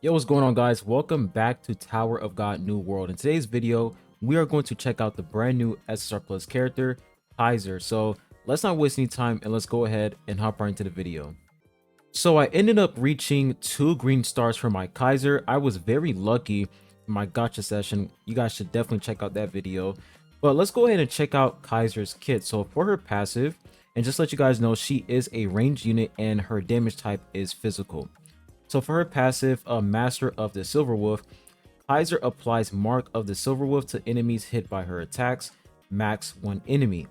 Yo, what's going on, guys? Welcome back to Tower of God New World. In today's video, we are going to check out the brand new SSR Plus character, Kaiser. So let's not waste any time and let's go ahead and hop right into the video. So I ended up reaching 2 green stars for my Kaiser. I was very lucky in my gacha session. You guys should definitely check out that video. But let's go ahead and check out Kaiser's kit. So for her passive, and just let you guys know, she is a ranged unit and her damage type is physical. So for her passive, Master of the Silver Wolf, Kaiser applies Mark of the Silver Wolf to enemies hit by her attacks, max 1 enemy.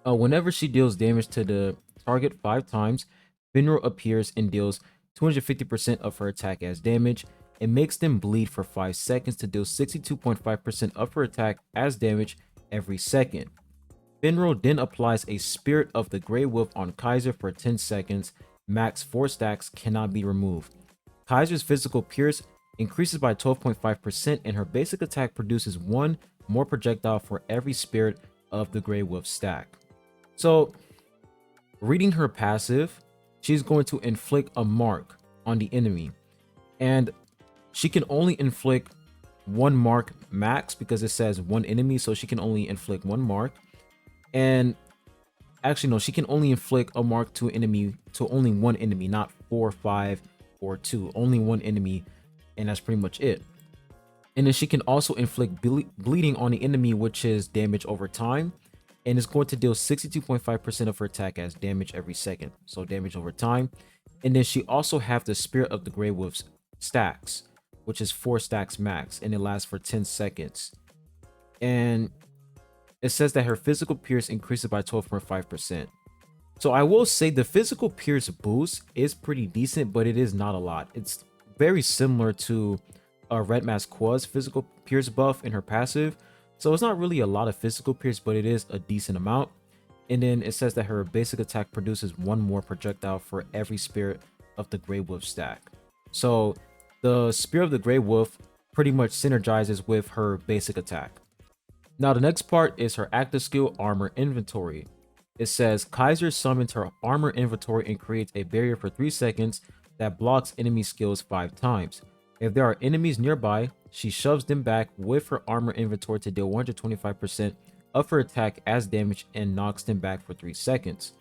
Whenever she deals damage to the target 5 times, Finro appears and deals 250% of her attack as damage. It makes them bleed for 5 seconds to deal 62.5% of her attack as damage every second. Finro then applies a Spirit of the Grey Wolf on Kaiser for 10 seconds. Max 4 stacks, cannot be removed. Kaiser's physical pierce increases by 12.5% and her basic attack produces 1 more projectile for every Spirit of the Grey Wolf stack. So, reading her passive, she's going to inflict a mark on the enemy. And she can only inflict 1 mark max because it says 1 enemy, so she can only inflict 1 mark. And actually, no, she can only inflict a mark to only one enemy, not 4, 5, or 2. Only 1 enemy, and that's pretty much it. And then she can also inflict bleeding on the enemy, which is damage over time. And it's going to deal 62.5% of her attack as damage every second. So damage over time. And then she also have the Spirit of the Grey Wolf's stacks, which is 4 stacks max, and it lasts for 10 seconds. And it says that her physical pierce increases by 12.5%. So I will say the physical pierce boost is pretty decent, but it is not a lot. It's very similar to Red Mask Qua's physical pierce buff in her passive. So it's not really a lot of physical pierce, but it is a decent amount. And then it says that her basic attack produces 1 more projectile for every Spirit of the Grey Wolf stack. So the Spirit of the Grey Wolf pretty much synergizes with her basic attack. Now, the next part is her active skill, Armor Inventory. It says, Kaiser summons her Armor Inventory and creates a barrier for 3 seconds that blocks enemy skills 5 times. If there are enemies nearby, she shoves them back with her Armor Inventory to deal 125% of her attack as damage and knocks them back for 3 seconds.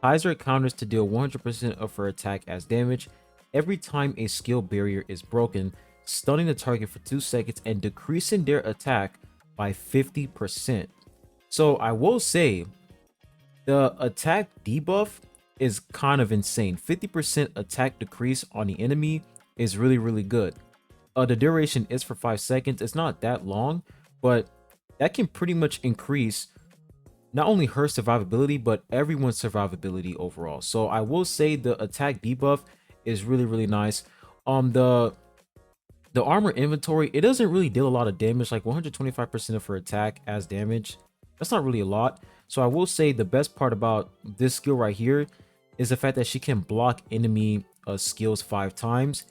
Kaiser counters to deal 100% of her attack as damage every time a skill barrier is broken, stunning the target for 2 seconds and decreasing their attack by 50%. So I will say the attack debuff is kind of insane. 50% attack decrease on the enemy is really good. The duration is for 5 seconds. It's not that long, but that can pretty much increase not only her survivability but everyone's survivability overall. So I will say the attack debuff is really nice. The Armor Inventory, it doesn't really deal a lot of damage, like 125% of her attack as damage. That's not really a lot. So I will say the best part about this skill right here is the fact that she can block enemy skills 5 times,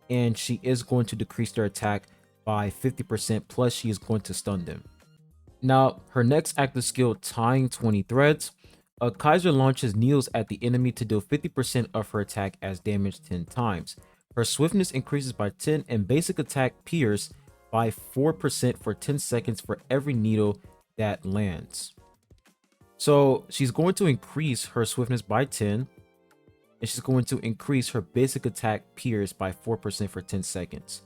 and she is going to decrease their attack by 50%, plus she is going to stun them. Now, her next active skill, Tying 20 Threads. Kaiser launches needles at the enemy to deal 50% of her attack as damage 10 times. Her swiftness increases by 10 and basic attack pierce by 4% for 10 seconds for every needle that lands. So she's going to increase her swiftness by 10, and she's going to increase her basic attack pierce by 4% for 10 seconds.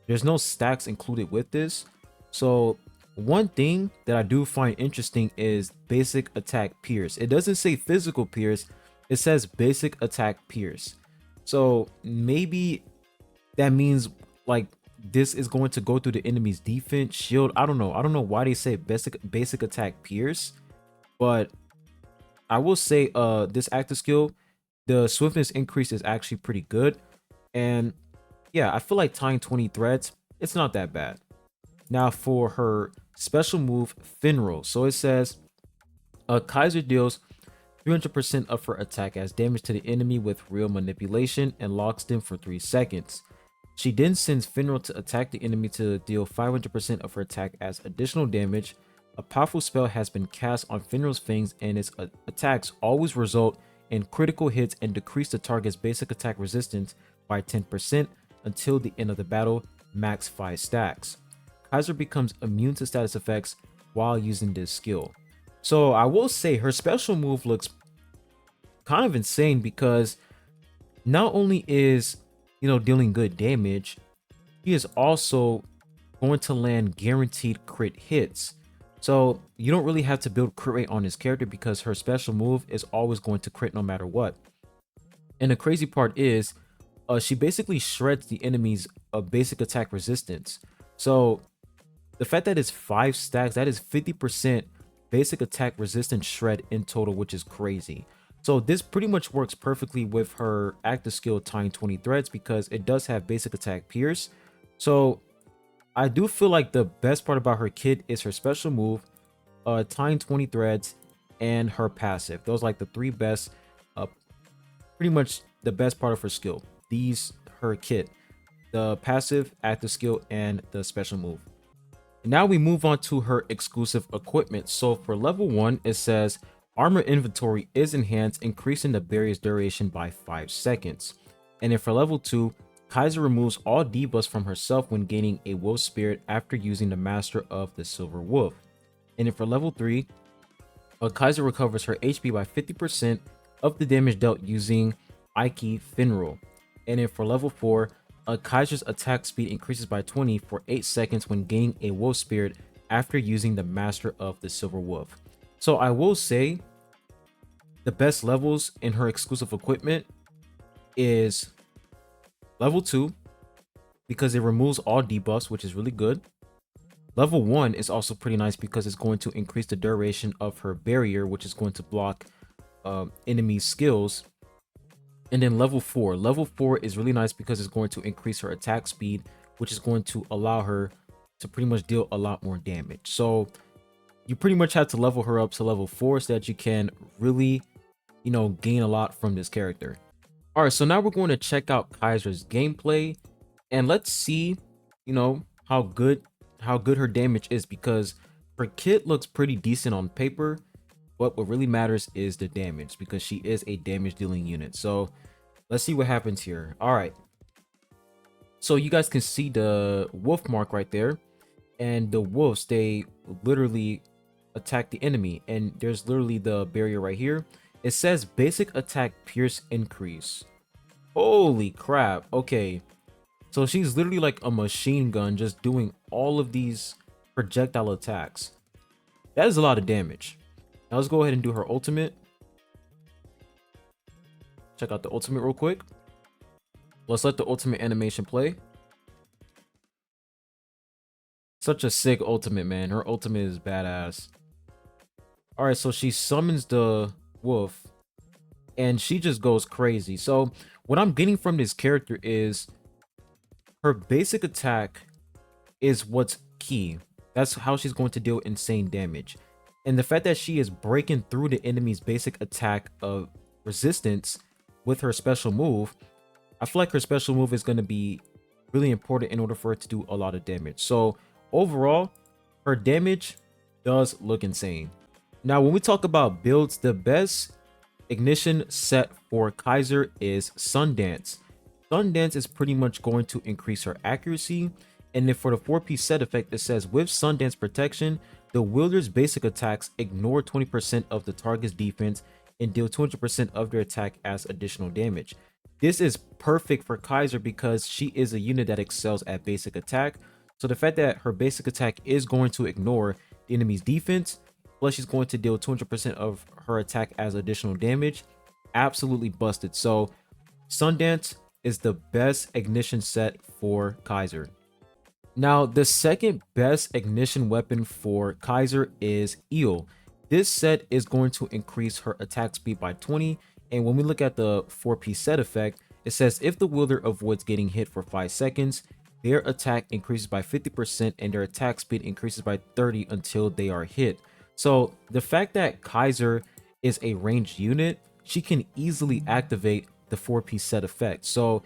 There's no stacks included with this. So one thing that I do find interesting is basic attack pierce. It doesn't say physical pierce, it says basic attack pierce. So maybe that means like this is going to go through the enemy's defense shield. I don't know why they say basic attack pierce, but I will say this active skill, the swiftness increase is actually pretty good. And yeah, I feel like Tying 20 Threads, it's not that bad. Now for her special move, Finro. So it says Kaiser deals 300% of her attack as damage to the enemy with real manipulation and locks them for 3 seconds. She then sends Finro to attack the enemy to deal 500% of her attack as additional damage. A powerful spell has been cast on Finro's fangs, and its attacks always result in critical hits and decrease the target's basic attack resistance by 10% until the end of the battle, max 5 stacks. Kaiser becomes immune to status effects while using this skill. So I will say her special move looks kind of insane because not only is, dealing good damage, he is also going to land guaranteed crit hits. So you don't really have to build crit rate on this character because her special move is always going to crit no matter what. And the crazy part is, she basically shreds the enemy's basic attack resistance. So the fact that it's 5 stacks, that is 50% basic attack resistance shred in total, which is crazy. So this pretty much works perfectly with her active skill tying 20 threads because it does have basic attack pierce. So I do feel like the best part about her kit is her special move, tying 20 threads, and her passive. Those are like the 3 best, pretty much the best part of her skill. Her kit, the passive, active skill, and the special move. Now we move on to her exclusive equipment. So for level 1, it says armor inventory is enhanced, increasing the barrier's duration by 5 seconds. And then for level 2, Kaiser removes all debuffs from herself when gaining a wolf spirit after using the master of the silver wolf. And then for level 3, Kaiser recovers her HP by 50% of the damage dealt using Ike Finral. And then for level 4, Kaiser's attack speed increases by 20 for 8 seconds when gaining a wolf spirit after using the master of the silver wolf. So I will say the best levels in her exclusive equipment is level 2 because it removes all debuffs, which is really good. Level 1 is also pretty nice because it's going to increase the duration of her barrier, which is going to block enemy skills. And then level 4 is really nice because it's going to increase her attack speed, which is going to allow her to pretty much deal a lot more damage. So you pretty much have to level her up to level 4 so that you can really, gain a lot from this character. All right, so now we're going to check out Kaiser's gameplay and let's see, how good her damage is, because her kit looks pretty decent on paper, but what really matters is the damage because she is a damage dealing unit. So let's see what happens here. All right, so you guys can see the wolf mark right there, and the wolves, they literally attack the enemy, and there's literally the barrier right here. It says basic attack pierce increase. Holy crap. Okay, so she's literally like a machine gun, just doing all of these projectile attacks. That is a lot of damage. Now let's go ahead and do her ultimate. Check out the ultimate real quick. Let's let the ultimate animation play. Such a sick ultimate, man. Her ultimate is badass. All right, so she summons the wolf and she just goes crazy. So what I'm getting from this character is her basic attack is what's key. That's how she's going to deal insane damage. And the fact that she is breaking through the enemy's basic attack of resistance with her special move, I feel like her special move is going to be really important in order for her to do a lot of damage. So overall, her damage does look insane. Now, when we talk about builds, the best ignition set for Kaiser is Sundance. Sundance is pretty much going to increase her accuracy. And then for the 4-piece set effect, it says with Sundance protection, the wielder's basic attacks ignore 20% of the target's defense and deal 200% of their attack as additional damage. This is perfect for Kaiser because she is a unit that excels at basic attack. So the fact that her basic attack is going to ignore the enemy's defense, plus she's going to deal 200% of her attack as additional damage, absolutely busted. So Sundance is the best ignition set for Kaiser. Now, the second best ignition weapon for Kaiser is Eel. This set is going to increase her attack speed by 20. And when we look at the 4-piece set effect, it says if the wielder avoids getting hit for 5 seconds, their attack increases by 50% and their attack speed increases by 30 until they are hit. So the fact that Kaiser is a ranged unit, she can easily activate the 4-piece set effect. So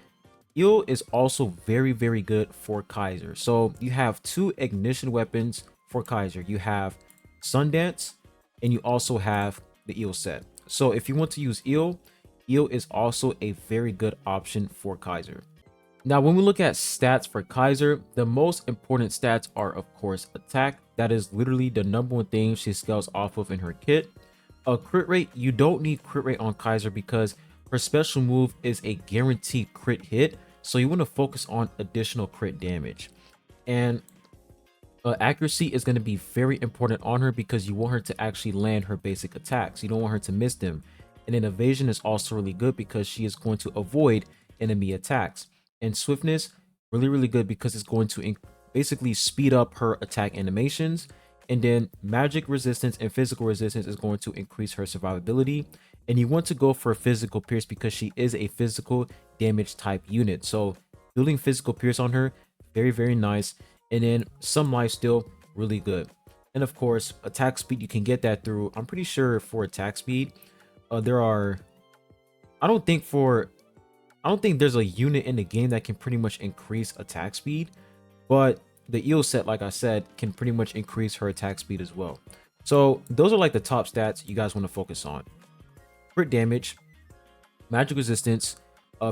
Eel is also very, very good for Kaiser. So you have 2 ignition weapons for Kaiser. You have Sundance and you also have the Eel set. So if you want to use Eel, Eel is also a very good option for Kaiser. Now, when we look at stats for Kaiser, the most important stats are, of course, attack. That is literally the number one thing she scales off of in her kit. A crit rate, you don't need crit rate on Kaiser because her special move is a guaranteed crit hit. So you want to focus on additional crit damage. And accuracy is going to be very important on her because you want her to actually land her basic attacks. You don't want her to miss them. And then evasion is also really good because she is going to avoid enemy attacks. And swiftness, really, really good because it's going to basically speed up her attack animations. And then magic resistance and physical resistance is going to increase her survivability. And you want to go for physical pierce because she is a physical damage type unit. So building physical pierce on her, very, very nice. And then some lifesteal, really good. And of course, attack speed, you can get that through, I'm pretty sure for attack speed, there are, I don't think there's a unit in the game that can pretty much increase attack speed, but the eel set, like I said, can pretty much increase her attack speed as well. So those are like the top stats you guys want to focus on. Crit damage, magic resistance,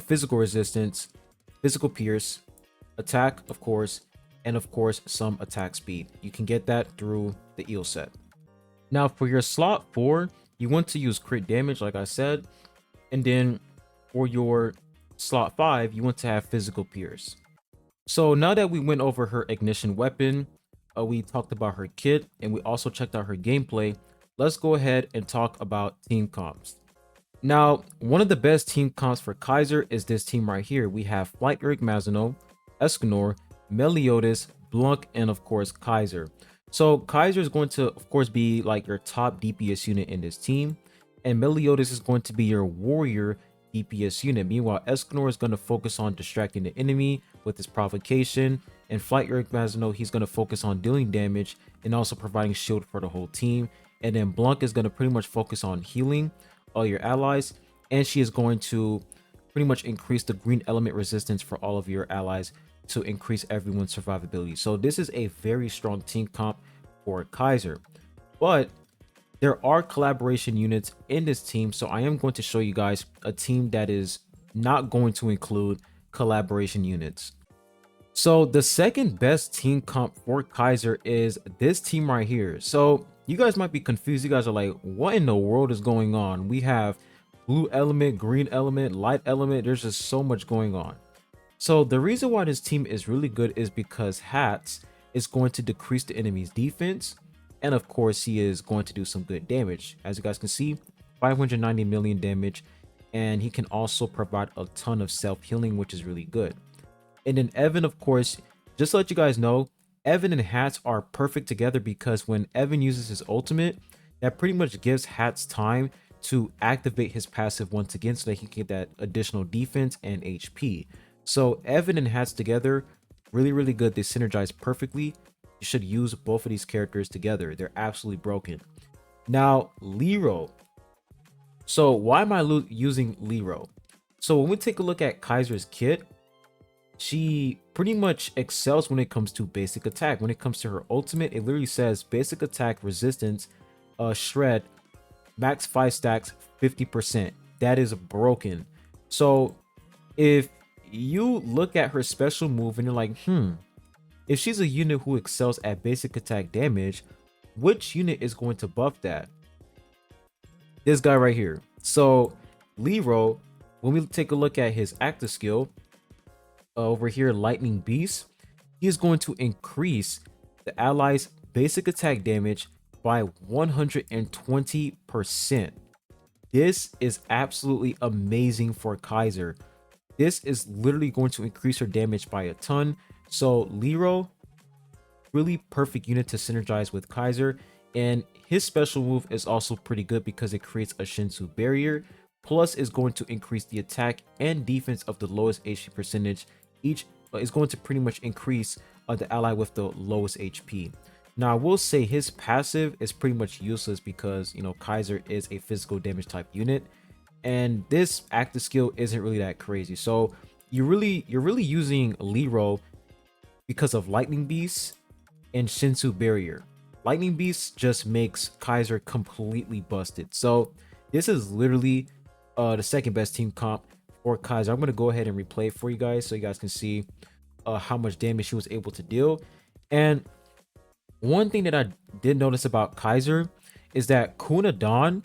physical resistance, physical pierce, attack, of course, and of course some attack speed. You can get that through the eel set. Now for your slot 4, you want to use crit damage, like I said, and then for your slot 5, you want to have physical pierce. So now that we went over her ignition weapon, we talked about her kit, and we also checked out her gameplay, let's go ahead and talk about team comps. Now, one of the best team comps for Kaiser is this team right here. We have Flight Eric Mazino, Escanor, Meliodas, Blanc, and of course Kaiser. So Kaiser is going to, of course, be like your top DPS unit in this team, and Meliodas is going to be your warrior DPS unit. Meanwhile, Escanor is going to focus on distracting the enemy with his provocation, and Flight Eric Mazino, he's going to focus on dealing damage and also providing shield for the whole team. And then Blanc is going to pretty much focus on healing all your allies, and she is going to pretty much increase the green element resistance for all of your allies to increase everyone's survivability. So this is a very strong team comp for Kaiser, but there are collaboration units in this team, so I am going to show you guys a team that is not going to include collaboration units. So the second best team comp for Kaiser is this team right here. So you guys might be confused. You guys are like, what in the world is going on? We have blue element, green element, light element. There's just so much going on. So the reason why this team is really good is because Hats is going to decrease the enemy's defense. And of course, he is going to do some good damage. As you guys can see, 590 million damage. And he can also provide a ton of self-healing, which is really good. And then Evan, of course, just to let you guys know, Evan and Hats are perfect together because when Evan uses his ultimate, that pretty much gives Hats time to activate his passive once again so that he can get that additional defense and HP. So Evan and Hats together, really, really good. They synergize perfectly. You should use both of these characters together. They're absolutely broken. Now, Lero. So why am I using Lero? So when we take a look at Kaiser's kit, she pretty much excels when it comes to basic attack. When it comes to her ultimate, it literally says basic attack resistance, shred, max 5 stacks, 50%. That is broken. So if you look at her special move and you're like, if she's a unit who excels at basic attack damage, which unit is going to buff that? This guy right here. So Lero, when we take a look at his active skill, over here, Lightning Beast, he is going to increase the allies' basic attack damage by 120%. This is absolutely amazing for Kaiser. This is literally going to increase her damage by a ton. So Lero, really perfect unit to synergize with Kaiser, and his special move is also pretty good because it creates a Shinsu barrier, plus is going to increase the attack and defense of the lowest HP percentage. Each is going to pretty much increase the ally with the lowest HP. Now I will say his passive is pretty much useless because, you know, Kaiser is a physical damage type unit, and this active skill isn't really that crazy. So you're really using Lero because of Lightning Beast and Shinsu barrier. Lightning Beast just makes Kaiser completely busted. So this is literally the second best team comp for Kaiser. I'm going to go ahead and replay it for you guys so you guys can see how much damage she was able to deal. And one thing that I did notice about Kaiser is that Kuna Don,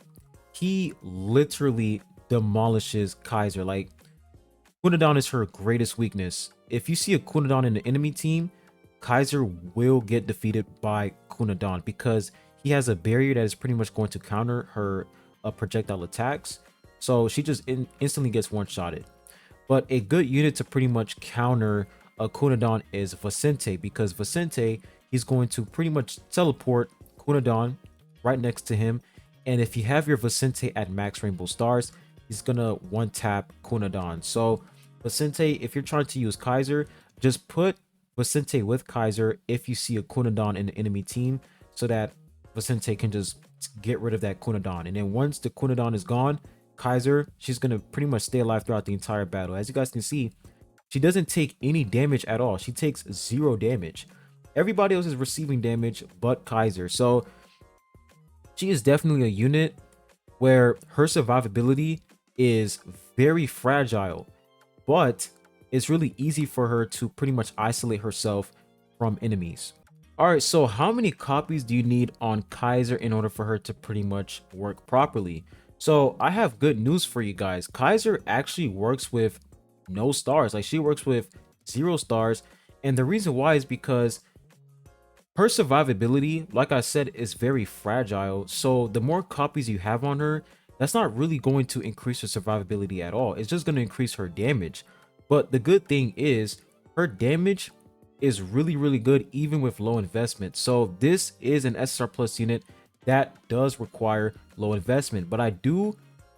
he literally demolishes Kaiser. Like, Kunadon is her greatest weakness. If you see a Kunadon in the enemy team, Kaiser will get defeated by Kunadon because he has a barrier that is pretty much going to counter her projectile attacks. So she just instantly gets one-shotted. But a good unit to pretty much counter a Kunadon is Vicente, because Vicente, he's going to pretty much teleport Kunadon right next to him. And if you have your Vicente at max Rainbow Stars, he's gonna one-tap Kunadon. So Vicente, if you're trying to use Kaiser, just put Vicente with Kaiser if you see a Kunadon in the enemy team, so that Vicente can just get rid of that Kunadon. And then once the Kunadon is gone, Kaiser, she's gonna pretty much stay alive throughout the entire battle. As you guys can see, she doesn't take any damage at all. She takes 0 damage. Everybody else is receiving damage but Kaiser. So she is definitely a unit where her survivability is very fragile, but it's really easy for her to pretty much isolate herself from enemies. All right, so how many copies do you need on Kaiser in order for her to pretty much work properly? So I have good news for you guys. Kaiser actually works with no stars. Like, she works with 0 stars. And the reason why is because her survivability, like I said, is very fragile. So the more copies you have on her, that's not really going to increase her survivability at all. It's just going to increase her damage. But the good thing is her damage is really, really good even with low investment. So this is an SSR Plus unit that does require low investment. But I do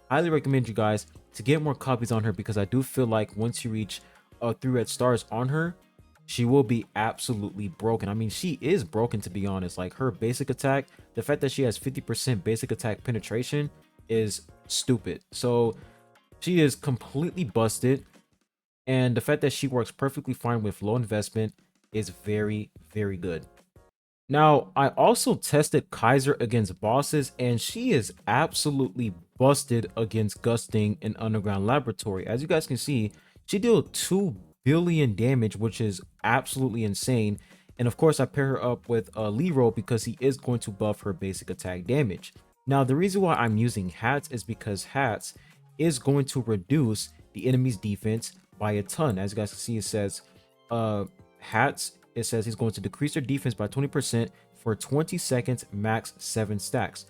highly recommend you guys to get more copies on her, because I do feel like once you reach 3 red stars on her, she will be absolutely broken. I mean, she is broken, to be honest. Like, her basic attack, the fact that she has 50% basic attack penetration is stupid. So she is completely busted. And the fact that she works perfectly fine with low investment is very, very good. Now, I also tested Kaiser against bosses, and she is absolutely busted against Gusting in Underground Laboratory. As you guys can see, she dealt 2 billion damage, which is absolutely insane. And of course, I pair her up with Leroy because he is going to buff her basic attack damage. Now, the reason why I'm using Hats is because Hats is going to reduce the enemy's defense by a ton. As you guys can see, it says Hats, it says he's going to decrease their defense by 20% for 20 seconds, max 7 stacks.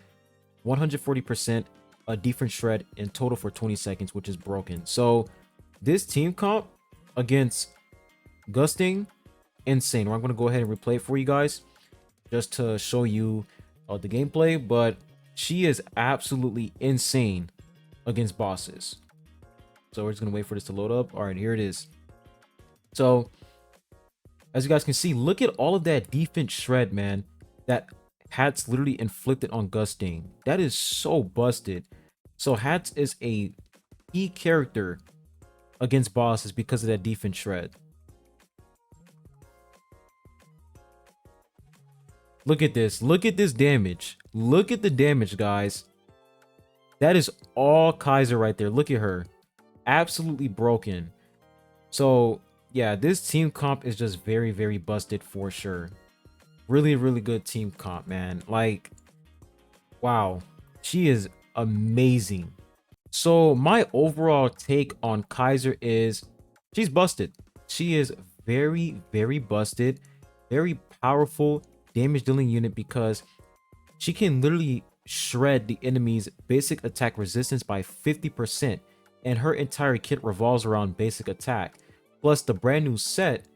140% a defense shred in total for 20 seconds, which is broken. So this team comp against Gusting, insane. I'm going to go ahead and replay it for you guys just to show you the gameplay, but she is absolutely insane against bosses. So we're just going to wait for this to load up. All right, here it is. So as you guys can see, look at all of that defense shred, man, that Hats literally inflicted on Gusting. That is so busted. So Hats is a key character against bosses because of that defense shred. Look at this. Look at this damage. Look at the damage, guys. That is all Kaiser right there. Look at her. Absolutely broken. So yeah, this team comp is just very, very busted for sure. Really, really good team comp, man. Like, wow, she is amazing. So my overall take on Kaiser is she's busted. She is very, very busted, very powerful damage dealing unit, because she can literally shred the enemy's basic attack resistance by 50%, and her entire kit revolves around basic attack. Plus, the brand new set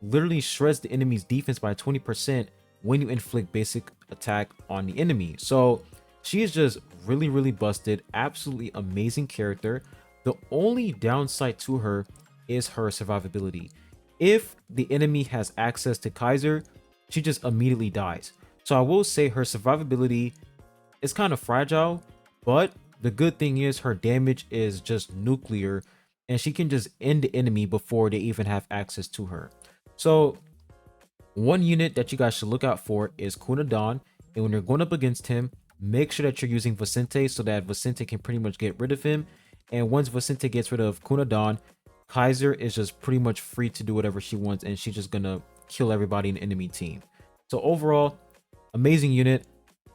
literally shreds the enemy's defense by 20% when you inflict basic attack on the enemy. So she is just really, really busted. Absolutely amazing character. The only downside to her is her survivability. If the enemy has access to Kaiser, she just immediately dies. So I will say her survivability is kind of fragile, but the good thing is her damage is just nuclear, and she can just end the enemy before they even have access to her. So one unit that you guys should look out for is Kunadon, and when you're going up against him, make sure that you're using Vicente so that Vicente can pretty much get rid of him. And once Vicente gets rid of Kunadan, Kaiser is just pretty much free to do whatever she wants, and she's just gonna kill everybody in the enemy team. So overall, amazing unit.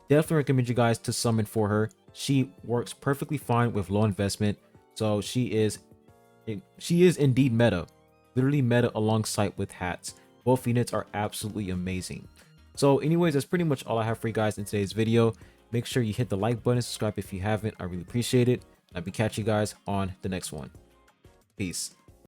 Definitely recommend you guys to summon for her. She works perfectly fine with low investment. So she is indeed meta. Literally meta alongside with hats. Both units are absolutely amazing. So anyways, that's pretty much all I have for you guys in today's video. Make sure you hit the like button, subscribe if you haven't. I really appreciate it. I'll be catching you guys on the next one. Peace.